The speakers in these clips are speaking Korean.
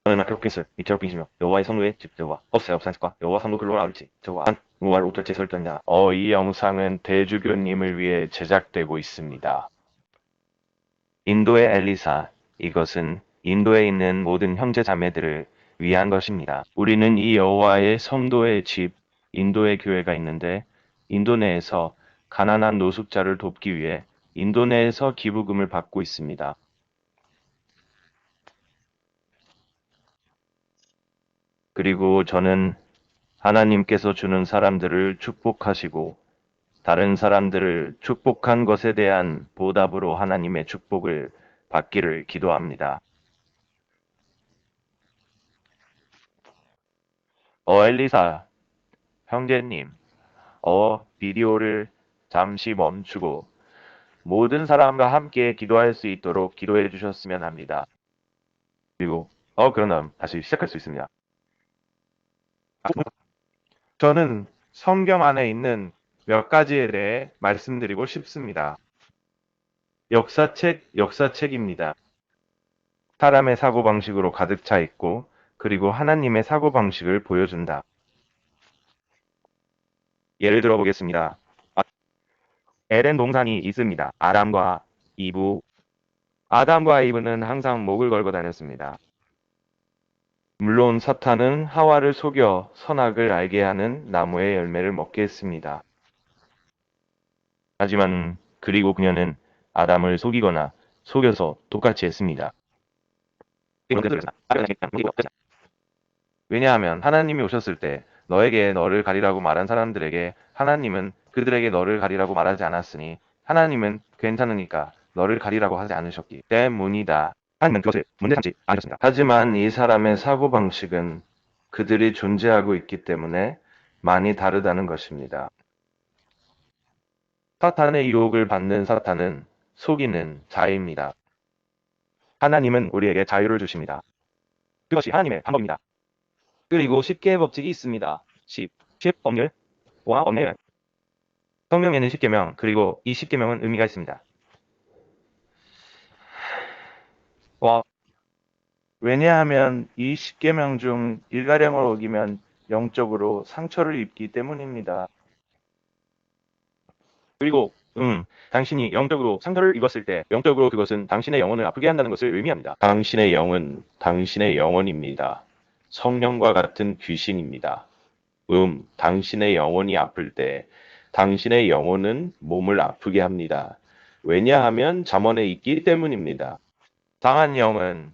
Macroquince, Microquince, 여호와의 성도의 집 여호와, 없사과 여호와 성도 글로라 알지, 여호와, 무할 우털체 설전자. 이 영상은 대주교님을 위해 제작되고 있습니다. 인도의 엘리사, 이것은 인도에 있는 모든 형제 자매들을 위한 것입니다. 우리는 이 여호와의 성도의 집, 인도의 교회가 있는데 인도 내에서 가난한 노숙자를 돕기 위해 인도 내에서 기부금을 받고 있습니다. 그리고 저는 하나님께서 주는 사람들을 축복하시고 다른 사람들을 축복한 것에 대한 보답으로 하나님의 축복을 받기를 기도합니다. 엘리사, 형제님, 비디오를 잠시 멈추고 모든 사람과 함께 기도할 수 있도록 기도해 주셨으면 합니다. 그리고, 그런 다음 다시 시작할 수 있습니다. 저는 성경 안에 있는 몇 가지에 대해 말씀드리고 싶습니다. 역사책입니다. 사람의 사고방식으로 가득 차 있고, 그리고 하나님의 사고방식을 보여준다. 예를 들어 보겠습니다. 에덴 동산이 있습니다. 이브. 아담과 이브는 항상 목을 걸고 다녔습니다. 물론 사탄은 하와를 속여 선악을 알게 하는 나무의 열매를 먹게 했습니다. 하지만 그리고 그녀는 아담을 속이거나 속여서 똑같이 했습니다. 왜냐하면 하나님이 오셨을 때 너에게 너를 가리라고 말한 사람들에게 하나님은 그들에게 너를 가리라고 말하지 않았으니 하나님은 괜찮으니까 너를 가리라고 하지 않으셨기 때문이다. 하나님은 그것을 문제 삼지 않으셨습니다. 하지만 이 사람의 사고방식은 그들이 존재하고 있기 때문에 많이 다르다는 것입니다. 사탄의 유혹을 받는 사탄은 속이는 자입니다. 하나님은 우리에게 자유를 주십니다. 그것이 하나님의 방법입니다. 그리고 10개의 법칙이 있습니다. 10 법률, 법률. 성경에는 10계명, 그리고 이 10계명은 의미가 있습니다. 왜냐하면 이 10계명 중 일가령을 어기면 영적으로 상처를 입기 때문입니다. 그리고 당신이 영적으로 상처를 입었을 때 영적으로 그것은 당신의 영혼을 아프게 한다는 것을 의미합니다. 당신의 영은 당신의 영혼입니다. 성령과 같은 귀신입니다. 당신의 영혼이 아플 때 당신의 영혼은 몸을 아프게 합니다. 왜냐하면 잠언에 있기 때문입니다. 상한 영혼을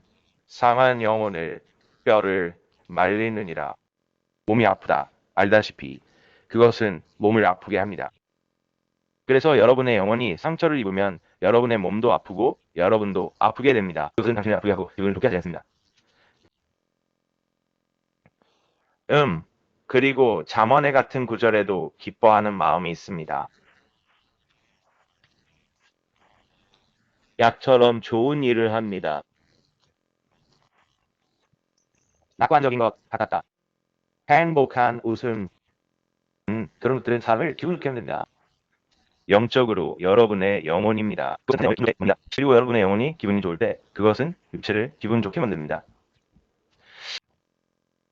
뼈를 말리느니라. 몸이 아프다. 알다시피 그것은 몸을 아프게 합니다. 그래서 여러분의 영혼이 상처를 입으면 여러분의 몸도 아프고 여러분도 아프게 됩니다. 그것은 당신을 아프게 하고 기분을 좋게 하지 않습니다. 그리고 잠언에 같은 구절에도 기뻐하는 마음이 있습니다. 약처럼 좋은 일을 합니다. 낙관적인 것 같았다. 행복한 웃음. 그런 것들은 사람을 기분 좋게 합니다. 영적으로 여러분의 영혼입니다. 그리고 여러분의 영혼이 기분이 좋을 때 그것은 육체를 기분 좋게 만듭니다.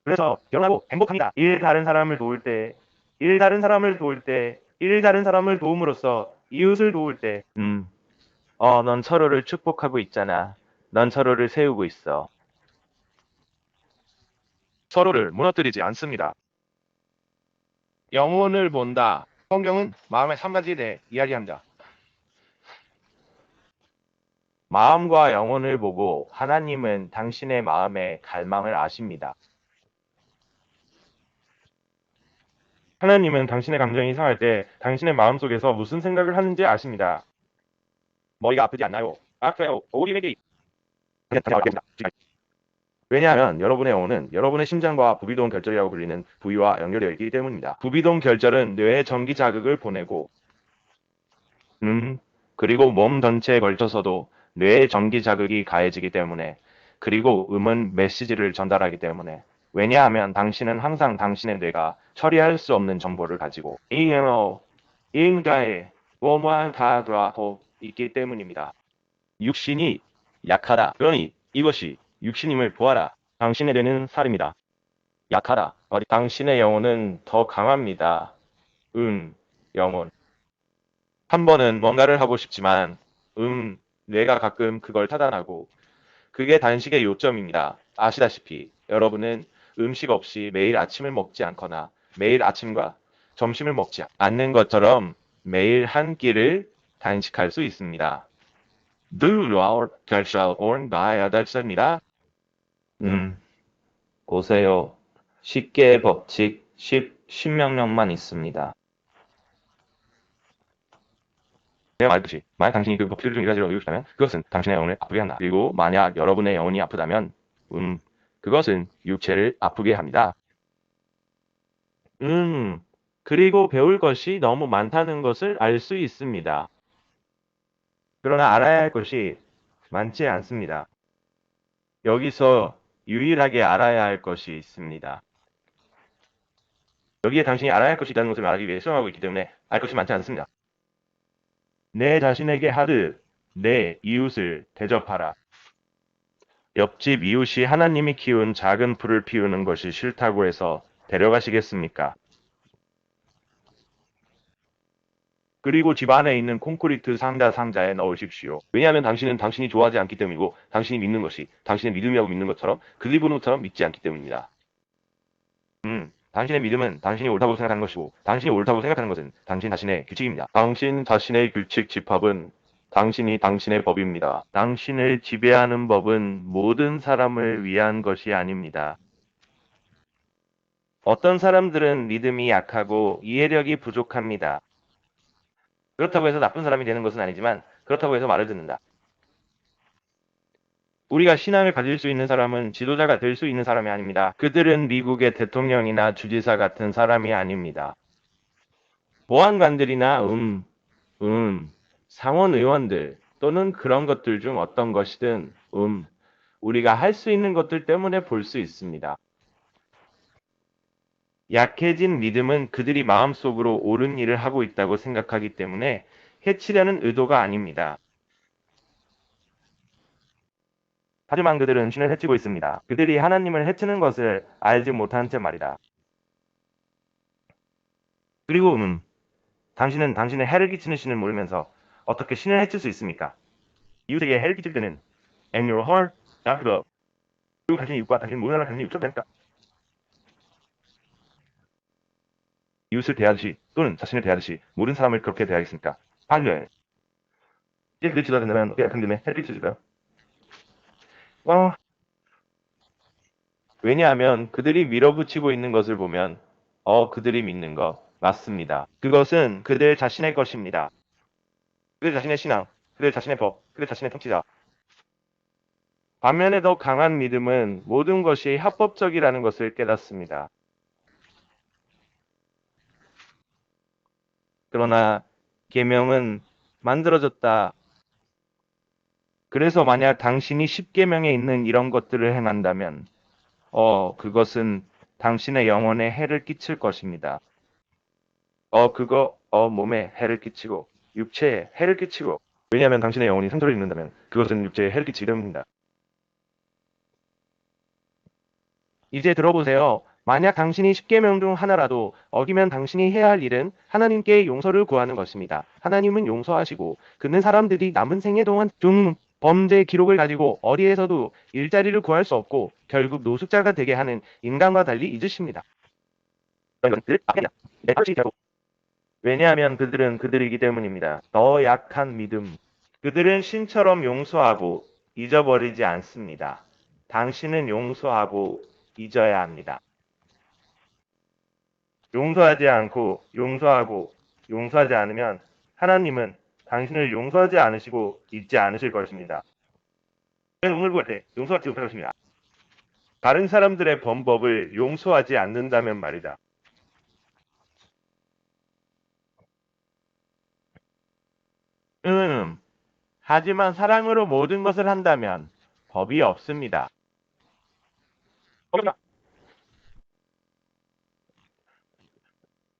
그래서 결혼하고 행복합니다. 일 다른 사람을 도울 때, 일 다른 사람을 도움으로써 이웃을 도울 때, 넌 서로를 축복하고 있잖아. 넌 서로를 세우고 있어. 서로를 무너뜨리지 않습니다. 영혼을 본다. 성경은 마음의 3가지에 대해 이야기합니다. 마음과 영혼을 보고 하나님은 당신의 마음의 갈망을 아십니다. 하나님은 당신의 감정이 상할 때 당신의 마음속에서 무슨 생각을 하는지 아십니다. 머리가 아프지 않나요? 아파요. 오리맥이. 왜냐하면 여러분의 영혼은 여러분의 심장과 부비동 결절이라고 불리는 부위와 연결되어 있기 때문입니다. 부비동 결절은 뇌에 전기 자극을 보내고 그리고 몸 전체에 걸쳐서도 뇌의 전기 자극이 가해지기 때문에 그리고 음은 메시지를 전달하기 때문에 왜냐하면 당신은 항상 당신의 뇌가 처리할 수 없는 정보를 가지고 인가에 뭐뭐한 다하고 있기 때문입니다. 육신이 약하다. 그러니 이것이 육신임을 보아라. 당신의 뇌는 살입니다. 약하다. 당신의 영혼은 더 강합니다. 영혼. 한 번은 뭔가를 하고 싶지만, 뇌가 가끔 그걸 타단하고, 그게 단식의 요점입니다. 아시다시피 여러분은 음식 없이 매일 아침을 먹지 않거나 매일 아침과 점심을 먹지 않는 것처럼 매일 한 끼를 단식할 수 있습니다. 누르와 결실 온다야 됐습니다. 보세요. 쉽게 법칙 10명령만 있습니다. 내가 말했듯이 만약 당신이 그 법칙 중 1가지를 어기고 싶다면 그것은 당신의 영혼을 아프게 한다. 그리고 만약 여러분의 영혼이 아프다면 그것은 육체를 아프게 합니다. 그리고 배울 것이 너무 많다는 것을 알 수 있습니다. 그러나 알아야 할 것이 많지 않습니다. 여기서 유일하게 알아야 할 것이 있습니다. 여기에 당신이 알아야 할 것이 있다는 것을 말하기 위해 수용하고 있기 때문에 알 것이 많지 않습니다. 내 자신에게 하듯 내 이웃을 대접하라. 옆집 이웃이 하나님이 키운 작은 풀을 피우는 것이 싫다고 해서 데려가시겠습니까? 그리고 집 안에 있는 콘크리트 상자에 넣으십시오. 왜냐하면 당신은 당신이 좋아하지 않기 때문이고 당신이 믿는 것이 당신의 믿음이라고 믿는 것처럼 그들이 보는 것처럼 믿지 않기 때문입니다. 당신의 믿음은 당신이 옳다고 생각하는 것이고 당신이 옳다고 생각하는 것은 당신 자신의 규칙입니다. 당신 자신의 규칙 집합은 당신이 당신의 법입니다. 당신을 지배하는 법은 모든 사람을 위한 것이 아닙니다. 어떤 사람들은 믿음이 약하고 이해력이 부족합니다. 그렇다고 해서 나쁜 사람이 되는 것은 아니지만 그렇다고 해서 말을 듣는다. 우리가 신앙을 가질 수 있는 사람은 지도자가 될 수 있는 사람이 아닙니다. 그들은 미국의 대통령이나 주지사 같은 사람이 아닙니다. 보안관들이나 상원 의원들 또는 그런 것들 중 어떤 것이든 우리가 할 수 있는 것들 때문에 볼 수 있습니다. 약해진 믿음은 그들이 마음속으로 옳은 일을 하고 있다고 생각하기 때문에 해치려는 의도가 아닙니다. 하지만 그들은 신을 해치고 있습니다. 그들이 하나님을 해치는 것을 알지 못한 채 말이다. 그리고 당신은 당신의 해를 끼치는 신을 모르면서 어떻게 신을 해칠 수 있습니까? 이웃에게 해를 끼칠 때는 and your heart, not love. 그리고 당신의 이웃과 당신이 모르는 사람을 당신이 웃겨도 됩니까? 이웃을 대하듯이 또는 자신을 대하듯이 모든 사람을 그렇게 대하겠습니까? 아니요. 이제 그들 지도가 된다면 어떻게 약한 믿음에 해를 끼칠까요? 왜냐하면 그들이 밀어붙이고 있는 것을 보면 그들이 믿는 것 맞습니다. 그것은 그들 자신의 것입니다. 그들 자신의 신앙, 그들 자신의 법, 그들 자신의 통치자. 반면에 더 강한 믿음은 모든 것이 합법적이라는 것을 깨닫습니다. 그러나 계명은 만들어졌다. 그래서 만약 당신이 10계명에 있는 이런 것들을 행한다면 그것은 당신의 영혼에 해를 끼칠 것입니다. 몸에 해를 끼치고 육체에 해를 끼치고 왜냐하면 당신의 영혼이 상처를 입는다면 그것은 육체에 해를 끼치기 때문입니다. 이제 들어보세요. 만약 당신이 10계명 중 하나라도 어기면 당신이 해야 할 일은 하나님께 용서를 구하는 것입니다. 하나님은 용서하시고 그는 사람들이 남은 생애 동안 범죄 기록을 가지고 어디에서도 일자리를 구할 수 없고 결국 노숙자가 되게 하는 인간과 달리 잊으십니다. 왜냐하면 그들은 그들이기 때문입니다. 더 약한 믿음. 그들은 신처럼 용서하고 잊어버리지 않습니다. 당신은 용서하고 잊어야 합니다. 용서하지 않고 용서하지 않으면 하나님은 당신을 용서하지 않으시고 잊지 않으실 것입니다. 오늘 구할 때 용서하지 못할 것입니다. 다른 사람들의 범법을 용서하지 않는다면 말이다. 하지만 사랑으로 모든 것을 한다면 법이 없습니다.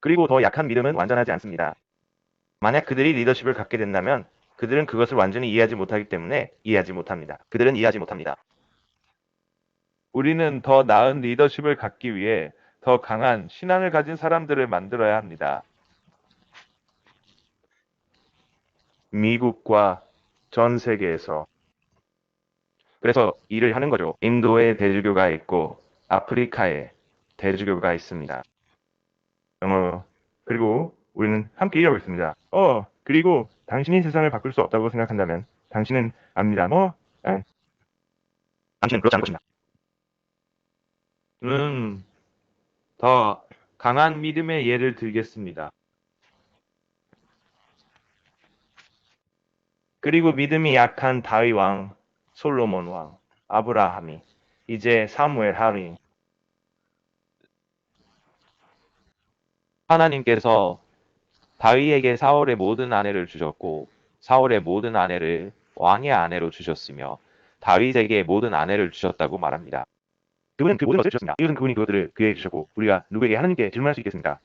그리고 더 약한 믿음은 완전하지 않습니다. 만약 그들이 리더십을 갖게 된다면 그들은 그것을 완전히 이해하지 못하기 때문에 이해하지 못합니다. 그들은 이해하지 못합니다. 우리는 더 나은 리더십을 갖기 위해 더 강한 신앙을 가진 사람들을 만들어야 합니다. 미국과 전 세계에서. 그래서 일을 하는 거죠. 인도에 대주교가 있고 아프리카에 대주교가 있습니다. 그리고 우리는 함께 일하고 있습니다. 그리고 당신이 세상을 바꿀 수 없다고 생각한다면 당신은 압니다. 당신은 그렇지 않을 것입니다. 더 강한 믿음의 예를 들겠습니다. 그리고 믿음이 약한 다윗 왕, 솔로몬 왕, 아브라함이 이제 사무엘 하리. 하나님께서 다윗에게 사울의 모든 아내를 주셨고 사울의 모든 아내를 왕의 아내로 주셨으며 다윗에게 모든 아내를 주셨다고 말합니다. 그분은 그 모든 것을 주셨습니다. 이것은 그분이 그것들을 그에게 주셨고 우리가 누구에게 하나님께 질문할 수 있겠습니까?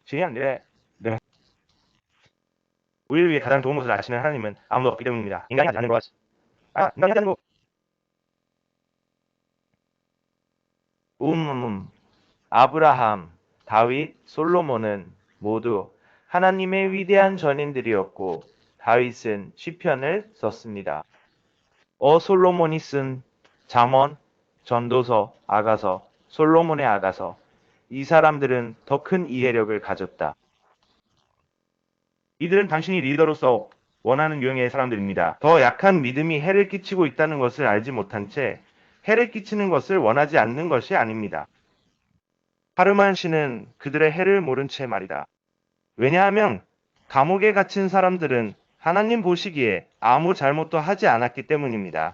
질의한데 네. 우리를 위해 가장 좋은 것을 아시는 하나님은 아무도 없기 때문입니다. 인간이 하지 않는 것. 인간이 하지 않는 것. 아브라함, 다윗, 솔로몬은 모두 하나님의 위대한 전인들이었고 다윗은 시편을 썼습니다. 솔로몬이 쓴 잠언, 전도서, 아가서, 솔로몬의 아가서, 이 사람들은 더 큰 이해력을 가졌다. 이들은 당신이 리더로서 원하는 유형의 사람들입니다. 더 약한 믿음이 해를 끼치고 있다는 것을 알지 못한 채 해를 끼치는 것을 원하지 않는 것이 아닙니다. 하르만 씨는 그들의 해를 모른 채 말이다. 왜냐하면 감옥에 갇힌 사람들은 하나님 보시기에 아무 잘못도 하지 않았기 때문입니다.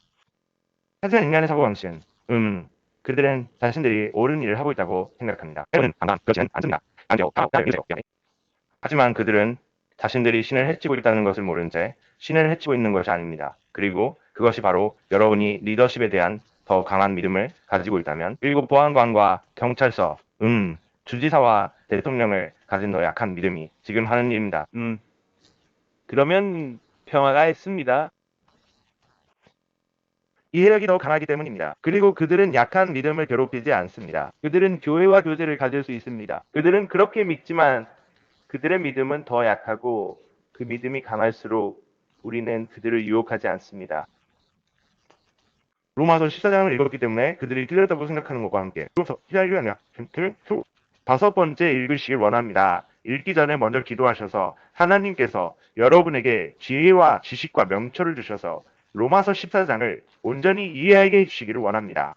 하지만 인간의 사고방식은 그들은 자신들이 옳은 일을 하고 있다고 생각합니다. 그렇지는 않습니다. 하지만 그들은 자신들이 신을 해치고 있다는 것을 모른 채 신을 해치고 있는 것이 아닙니다. 그리고 그것이 바로 여러분이 리더십에 대한 더 강한 믿음을 가지고 있다면 그리고 보안관과 경찰서, 주지사와 대통령을 가진 더 약한 믿음이 지금 하는 일입니다. 그러면 평화가 있습니다. 이해력이 더 강하기 때문입니다. 그리고 그들은 약한 믿음을 괴롭히지 않습니다. 그들은 교회와 교제를 가질 수 있습니다. 그들은 그렇게 믿지만 그들의 믿음은 더 약하고 그 믿음이 강할수록 우리는 그들을 유혹하지 않습니다. 로마서 14장을 읽었기 때문에 그들이 틀렸다고 생각하는 것과 함께 그래서 5번째 읽으시길 원합니다. 읽기 전에 먼저 기도하셔서 하나님께서 여러분에게 지혜와 지식과 명철을 주셔서 로마서 14장을 온전히 이해하게 해주시기를 원합니다.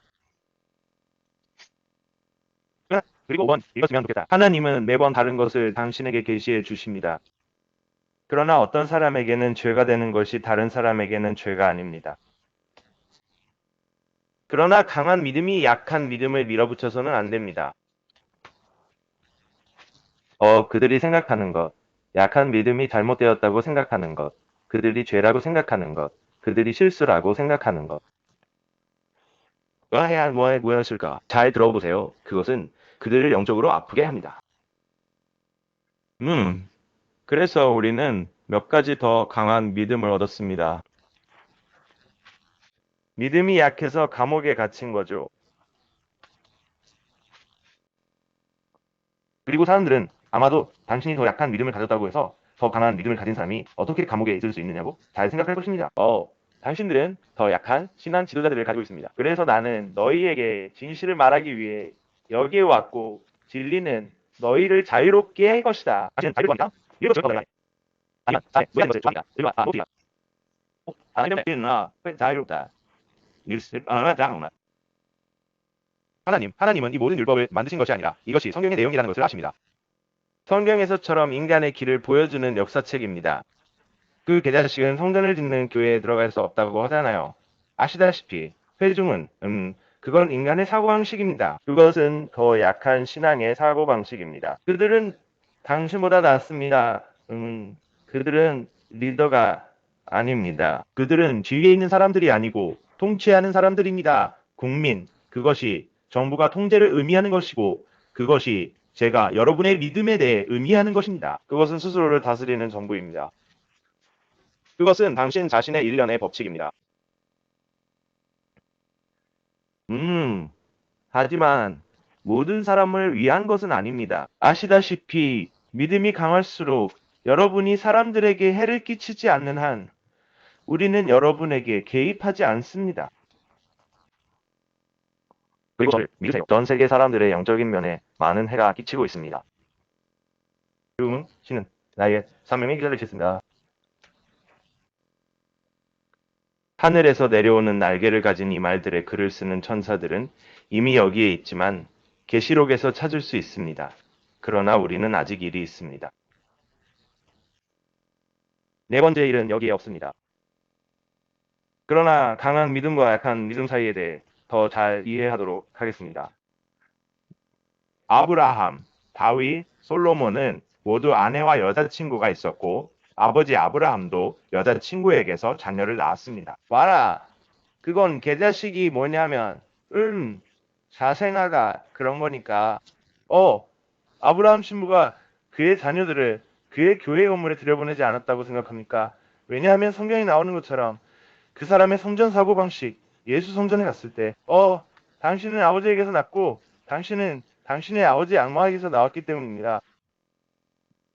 그리고 5번 읽었으면 좋겠다. 하나님은 매번 다른 것을 당신에게 계시해 주십니다. 그러나 어떤 사람에게는 죄가 되는 것이 다른 사람에게는 죄가 아닙니다. 그러나 강한 믿음이 약한 믿음을 밀어붙여서는 안 됩니다. 그들이 생각하는 것, 약한 믿음이 잘못되었다고 생각하는 것, 그들이 죄라고 생각하는 것, 그들이 실수라고 생각하는 것. 해야 뭐였을까? 잘 들어보세요. 그것은 그들을 영적으로 아프게 합니다. 그래서 우리는 몇 가지 더 강한 믿음을 얻었습니다. 믿음이 약해서 감옥에 갇힌 거죠. 그리고 사람들은 아마도 당신이 더 약한 믿음을 가졌다고 해서 더 강한 믿음을 가진 사람이 어떻게 감옥에 있을 수 있느냐고 잘 생각할 것입니다. 당신들은 더 약한 신앙 지도자들을 가지고 있습니다. 그래서 나는 너희에게 진실을 말하기 위해 여기에 왔고 진리는 너희를 자유롭게 할 것이다. 당신은 자유롭다. 이거 저거 아니면 모든 것을 좋아한다. 못이야. 하나님은 자유롭다. 하나님은 이 모든 율법을 만드신 것이 아니라 이것이 성경의 내용이라는 것을 아십니다. 성경에서처럼 인간의 길을 보여주는 역사책입니다. 그 계자식은 성전을 짓는 교회에 들어갈 수 없다고 하잖아요. 아시다시피 회중은 그건 인간의 사고방식입니다. 그것은 더 약한 신앙의 사고방식입니다. 그들은 당신보다 낫습니다. 그들은 리더가 아닙니다. 그들은 지위에 있는 사람들이 아니고 통치하는 사람들입니다. 국민, 그것이 정부가 통제를 의미하는 것이고 그것이 제가 여러분의 믿음에 대해 의미하는 것입니다. 그것은 스스로를 다스리는 정부입니다. 그것은 당신 자신의 일련의 법칙입니다. 하지만 모든 사람을 위한 것은 아닙니다. 아시다시피 믿음이 강할수록 여러분이 사람들에게 해를 끼치지 않는 한 우리는 여러분에게 개입하지 않습니다. 그리고 저를 믿으세요. 전 세계 사람들의 영적인 면에 많은 해가 끼치고 있습니다. 지금은 신은 나의 사명의 기사를 쳤습니다. 하늘에서 내려오는 날개를 가진 이 말들의 글을 쓰는 천사들은 이미 여기에 있지만 계시록에서 찾을 수 있습니다. 그러나 우리는 아직 일이 있습니다. 네 번째 일은 여기에 없습니다. 그러나 강한 믿음과 약한 믿음 사이에 대해 더 잘 이해하도록 하겠습니다. 아브라함, 다윗, 솔로몬은 모두 아내와 여자친구가 있었고 아버지 아브라함도 여자친구에게서 자녀를 낳았습니다. 와라, 그건 개자식이 뭐냐면, 자생아가 그런 거니까, 아브라함 신부가 그의 자녀들을 그의 교회 건물에 들여보내지 않았다고 생각합니까? 왜냐하면 성경에 나오는 것처럼 그 사람의 성전 사고방식, 예수 성전에 갔을 때, 당신은 아버지에게서 났고, 당신은 당신의 아버지 악마에게서 나왔기 때문입니다.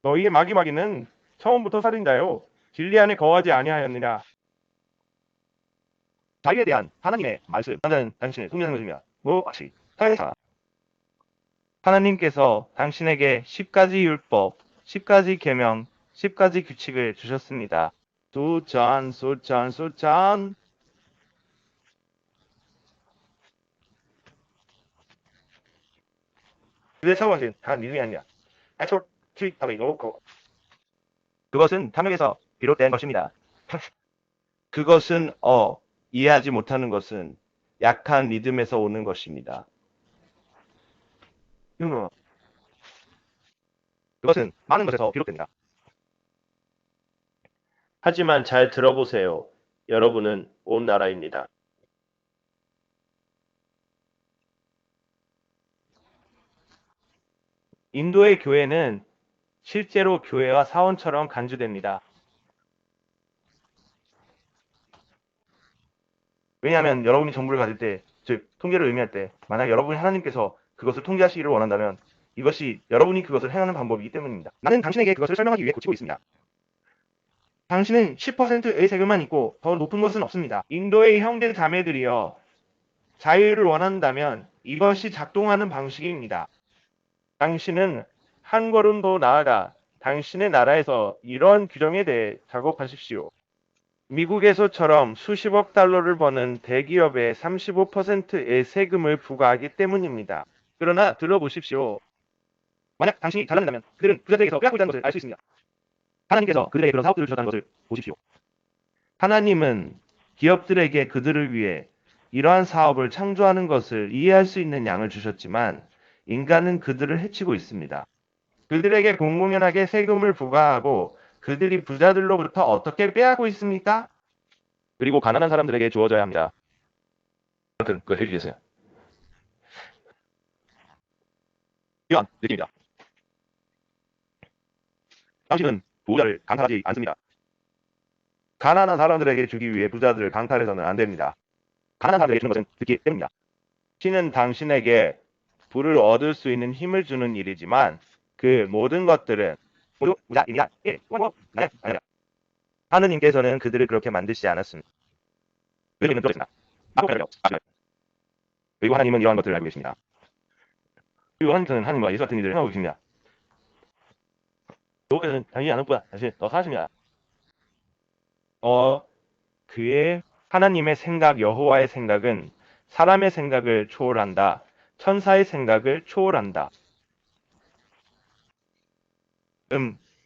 너희의 마귀마귀는 처음부터 살인자요. 진리 안에 거하지 아니하였느냐. 자기에 대한 하나님의 말씀, 나는 당신을 숨기는 것이며, 무엇이 사회사. 하나님께서 당신에게 10가지 율법, 10가지 계명, 10가지 규칙을 주셨습니다. 수천. 그의 사고방식은 단 믿음이 아니라, 애초 트윗하고 놓고, 그것은 탐욕에서 비롯된 것입니다. 그것은 이해하지 못하는 것은 약한 믿음에서 오는 것입니다. 그것은 많은 것에서 비롯됩니다. 하지만 잘 들어보세요. 여러분은 온 나라입니다. 인도의 교회는 실제로 교회와 사원처럼 간주됩니다. 왜냐하면 여러분이 정보를 가질 때, 즉 통계를 의미할 때, 만약 여러분이 하나님께서 그것을 통제하시기를 원한다면 이것이 여러분이 그것을 행하는 방법이기 때문입니다. 나는 당신에게 그것을 설명하기 위해 고치고 있습니다. 당신은 10%의 세금만 있고 더 높은 것은 없습니다. 인도의 형제 자매들이여, 자유를 원한다면 이것이 작동하는 방식입니다. 당신은 한 걸음 더 나아가 당신의 나라에서 이런 규정에 대해 작업하십시오. 미국에서처럼 수십억 달러를 버는 대기업에 35%의 세금을 부과하기 때문입니다. 그러나 들어보십시오. 만약 당신이 잘난다면 그들은 부자들에게서 빼앗고 있다는 것을 알 수 있습니다. 하나님께서 그들에게 그런 사업들을 주셨다는 것을 보십시오. 하나님은 기업들에게 그들을 위해 이러한 사업을 창조하는 것을 이해할 수 있는 양을 주셨지만 인간은 그들을 해치고 있습니다. 그들에게 공공연하게 세금을 부과하고 그들이 부자들로부터 어떻게 빼앗고 있습니까? 그리고 가난한 사람들에게 주어져야 합니다. 아무튼 그걸 해주겠어요. 이런 느낌입니다. 당신은 부자를 강탈하지 않습니다. 가난한 사람들에게 주기 위해 부자들을 강탈해서는 안 됩니다. 가난한 사람들에게 주는 것은 듣기 때문입니다. 신은 당신에게 부를 얻을 수 있는 힘을 주는 일이지만 그 모든 것들은 모두 부자입니다. 하느님께서는 그들을 그렇게 만드시지 않았습니다. 그리고 하나님은 이러한 것들을 알고 계십니다. 그리고 하나님과 예수 같은 일들을 행하고 계십니다. 여호와는 당신이 아는 것보다 당신 더 사십니다. 그의 하나님의 생각, 여호와의 생각은 사람의 생각을 초월한다. 천사의 생각을 초월한다.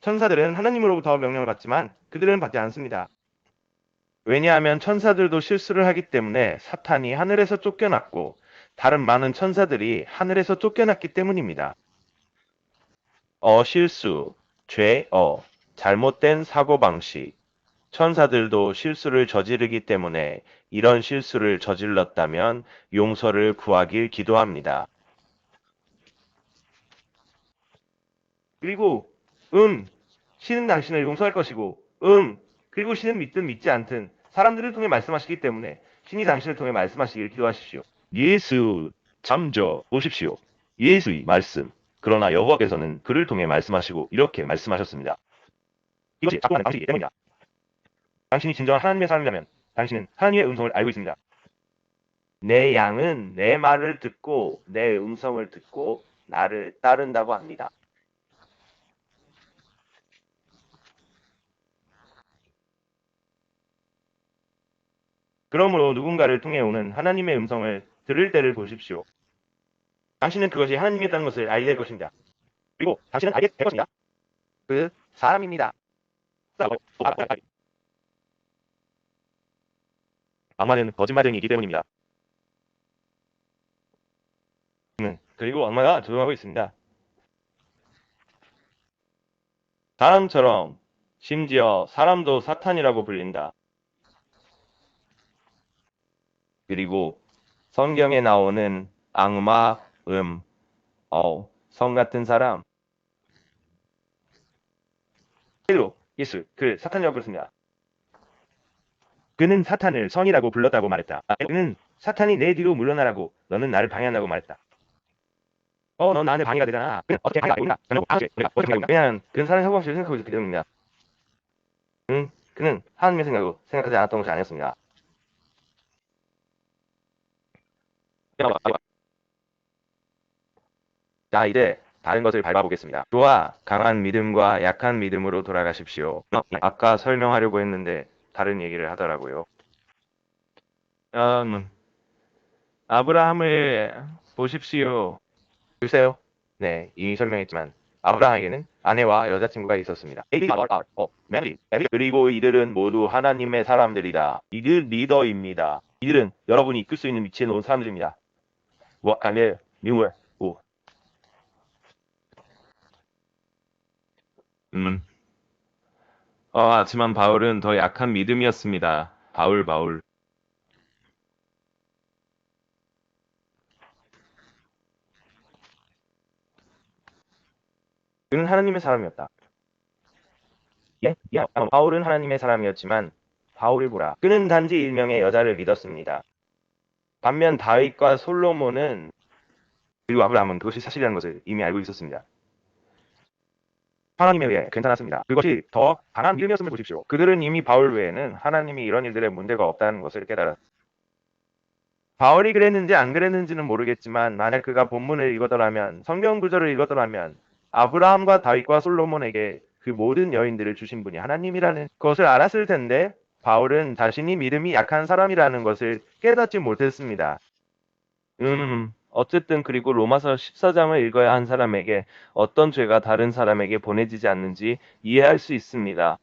천사들은 하나님으로부터 명령을 받지만 그들은 받지 않습니다. 왜냐하면 천사들도 실수를 하기 때문에 사탄이 하늘에서 쫓겨났고 다른 많은 천사들이 하늘에서 쫓겨났기 때문입니다. 실수, 죄, 잘못된 사고방식. 천사들도 실수를 저지르기 때문에 이런 실수를 저질렀다면 용서를 구하길 기도합니다. 그리고 신은 당신을 용서할 것이고 그리고 신은 믿든 믿지 않든 사람들을 통해 말씀하시기 때문에 신이 당신을 통해 말씀하시길 기도하십시오. 예수 잠저 보십시오. 예수의 말씀. 그러나 여호와께서는 그를 통해 말씀하시고 이렇게 말씀하셨습니다. 이것이 작동하는 방식이기 때문이다. 당신이 진정한 하나님의 사람이라면 당신은 하나님의 음성을 알고 있습니다. 내 양은 내 말을 듣고 내 음성을 듣고 나를 따른다고 합니다. 그러므로 누군가를 통해 오는 하나님의 음성을 들을 때를 보십시오. 당신은 그것이 하나님이었다는 것을 알게 될 것입니다. 그리고 당신은 알게 될 것입니다. 그 사람입니다. 악마는 거짓말쟁이이기 때문입니다. 그리고 악마가 조종하고 있습니다. 사람처럼 심지어 사람도 사탄이라고 불린다. 그리고 성경에 나오는 악마, 성 같은 사람, 일로 예수, 그 사탄이라고 부릅니다. 그는 사탄을 성이라고 불렀다고 말했다. 그는 사탄이 내 뒤로 물러나라고 너는 나를 방해한다고 말했다. 넌 나한테 방해가 되잖아. 그는 어떻게 방해가 되는가? 어떻게 방해가 되는가? 왜냐하면 그는 사람의 사고 없이 생각하고 있기 때문입니다. 그는 하나님의 생각으로 생각하지 않았던 것이 아니었습니다. 자, 이제 다른 것을 밟아보겠습니다. 좋아, 강한 믿음과 약한 믿음으로 돌아가십시오. 아까 설명하려고 했는데 다른 얘기를 하더라고요. 아브라함을 보십시오. 글쎄요. 네, 이미 설명했지만 아브라함에게는 아내와 여자친구가 있었습니다. 그리고 이들은 모두 하나님의 사람들이다. 이들 리더입니다. 이들은 여러분이 이끌 수 있는 위치에 놓은 사람들입니다. 하지만 바울은 더 약한 믿음이었습니다. 바울. 그는 하나님의 사람이었다. 바울은 하나님의 사람이었지만 바울을 보라. 그는 단지 일명의 여자를 믿었습니다. 반면 다윗과 솔로몬은 그리고 아브라함은 그것이 사실이라는 것을 이미 알고 있었습니다. 하나님에 의해 괜찮았습니다. 그것이 더 강한 믿음이었음을 보십시오. 그들은 이미 바울 외에는 하나님이 이런 일들에 문제가 없다는 것을 깨달았습니다. 바울이 그랬는지 안 그랬는지는 모르겠지만 만약 그가 본문을 읽었더라면 성경 구절을 읽었더라면 아브라함과 다윗과 솔로몬에게 그 모든 여인들을 주신 분이 하나님이라는 것을 알았을 텐데 바울은 자신이 믿음이 약한 사람이라는 것을 깨닫지 못했습니다. 어쨌든 그리고 로마서 14장을 읽어야 한 사람에게 어떤 죄가 다른 사람에게 보내지지 않는지 이해할 수 있습니다.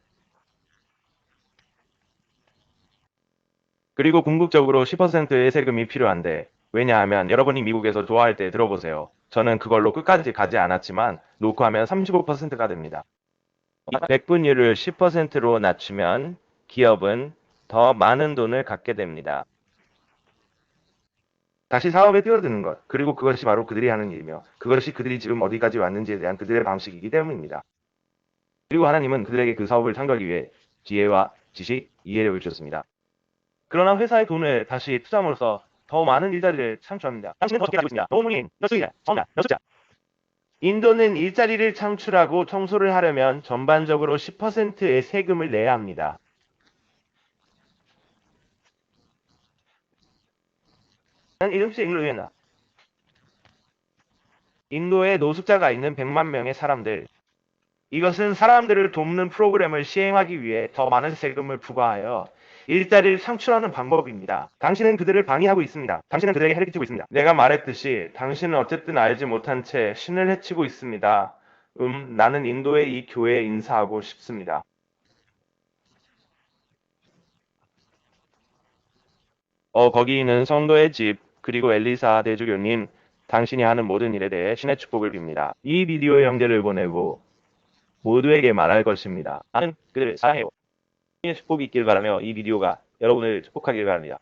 그리고 궁극적으로 10%의 세금이 필요한데 왜냐하면 여러분이 미국에서 좋아할 때 들어보세요. 저는 그걸로 끝까지 가지 않았지만 놓고 하면 35%가 됩니다. 100분율을 10%로 낮추면 기업은 더 많은 돈을 갖게 됩니다. 다시 사업에 뛰어드는 것, 그리고 그것이 바로 그들이 하는 일이며 그것이 그들이 지금 어디까지 왔는지에 대한 그들의 방식이기 때문입니다. 그리고 하나님은 그들에게 그 사업을 창조하기 위해 지혜와 지식, 이해력을 주셨습니다. 그러나 회사의 돈을 다시 투자함으로써 더 많은 일자리를 창출합니다. 당신은 어떻게 알고 있습니다. 노무인, 너스이자, 성나, 너스자. 인도는 일자리를 창출하고 청소를 하려면 전반적으로 10%의 세금을 내야 합니다. 인도에 노숙자가 있는 100만 명의 사람들. 이것은 사람들을 돕는 프로그램을 시행하기 위해 더 많은 세금을 부과하여 일자리를 창출하는 방법입니다. 당신은 그들을 방해하고 있습니다. 당신은 그들에게 해를 끼치고 있습니다. 내가 말했듯이 당신은 어쨌든 알지 못한 채 신을 해치고 있습니다. 나는 인도의 이 교회에 인사하고 싶습니다. 거기 있는 성도의 집, 그리고 엘리사 대주교님, 당신이 하는 모든 일에 대해 신의 축복을 빕니다. 이 비디오 영제를 보내고 모두에게 말할 것입니다. 나는 그들을 사랑해요. 신의 축복이 있길 바라며 이 비디오가 여러분을 축복하길 바랍니다.